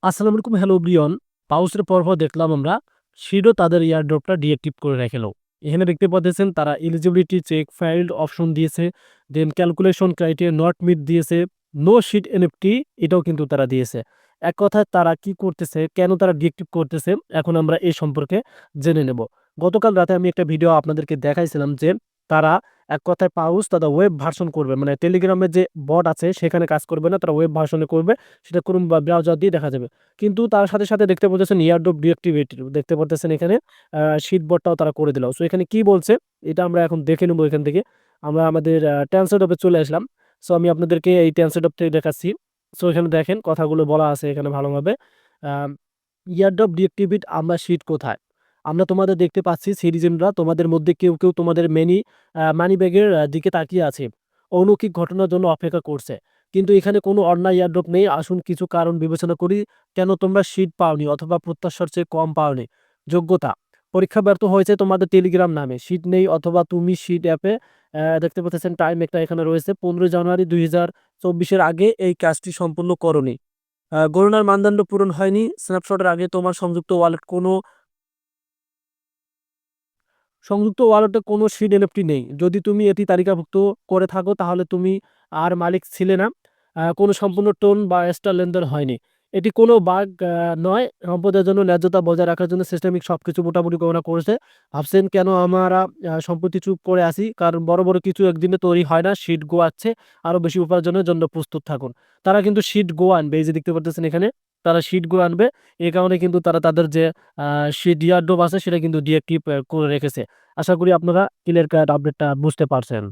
আসসালামু আলাইকুম, hello Brian. পাউসের পরপর দেখলাম আমরা শিডও তাদের এয়ারড্রপটা ডিএক্টিভ করে রেখেলো। এখানে দেখতে পাচ্ছেন তারা এলিজিবিলিটি চেক ফাইল্ড অপশন দিয়েছে, then calculation criteria not meet দিয়েছে, নো শিট এনএফটি এটাও কিন্তু তারা দিয়েছে। এক কথায় তারা কি করতেছে, কেন তারা ডিএক্টিভ করতেছে, এখন আমরা এই সম্পর্কে জেনে নেব। গতকাল রাতে আমি একটা ভিডিও আপনাদেরকে দেখাইছিলাম যে তারা এক কথায় পাউস তাদের ওয়েব ভার্সন করবে, মানে টেলিগ্রামের যে বট আছে সেখানে কাজ করবে না, তারা ওয়েব ভার্সনে করবে। সেটা ক্রোম বা ব্রাউজার দিয়ে দেখা যাবে। কিন্তু তার সাথে, সাথে দেখতে পাচ্ছেন এয়ারড্রপ ডিএক্টিভেট দেখতে পারতেছেন এখানে শিট বটটাও তারা করে দিল। সো এখানে কি বলছে এটা আমরা এখন দেখে নেব এখান থেকে। আমরা আমাদের ট্রান্সলেটরে চলে আসলাম। সো আমি আপনাদেরকে এই ট্রান্সলেটর থেকে দেখাচ্ছি। সো এখানে দেখেন কথাগুলো বলা আছে এখানে ভালোভাবে। আম এয়ারড্রপ ডিএক্টিভেট আমরা শিট কোথায়? আমরা তোমাদের দেখতে পাচ্ছি সিটিজেনরা তোমাদের মধ্যে কেউ তোমাদের মানি ব্যাগের দিকে তাকিয়ে আছে। অলৌকিক ঘটনার জন্য অপেক্ষা করছে। কিন্তু এখানে কোনো অন্যায় এয়ারড্রপ নেই। আসুন কিছু কারণ বিবেচনা করি কেন তোমরা সিট পাওনি অথবা প্রত্যাশার চেয়ে কম পাওনি। যোগ্যতা, পরীক্ষা ব্যর্থ হয়েছে তোমাদের টেলিগ্রাম নামে। সিট নেই অথবা তুমি সিট অ্যাপে দেখতে পাচ্ছেন টাইম একটা এখানে রয়েছে 15 জানুয়ারি 2024 আগে এই কাজটি সম্পূর্ণ করনি। গণনার মানদণ্ড পূরণ হয়নি। স্ন্যাপশটের আগে তোমার সংযুক্ত ওয়ালেটে কোনো সিড এনএফটি নেই। যদি তুমি এটি তালিকাভুক্ত করে থাকো তাহলে তুমি আর মালিক ছিলে না। কোনো সম্পূর্ণ টোন বা এক্সট্রা লেনদেন হয়নি। এটি কোনো বাগ নয়। সম্পদের জন্য ন্যায্যতা বজায় রাখার জন্য সিস্টেমিক সবকিছু মোটামুটি গণনা করেছে। ভাবছেন কেন আমরা সম্প্রতি চুপ করে আছি? কারণ বড় কিছু একদিনে তৈরি হয় না। সিট গোয়াচ্ছে। আরো বেশি উপার্জনের জন্য প্রস্তুত থাকুন। তারা কিন্তু সিট গো আনবে। এই যে দেখতে পারতেছেন এখানে তারা সিট গো আনবে। এই কারণে কিন্তু তারা তাদের যে সেই ডিআরডোব আছে সেটা কিন্তু ডিএক্টিভ করে রেখেছে। আশা করি আপনারা ক্লিয়ার কাট আপডেটটা বুঝতে পারছেন।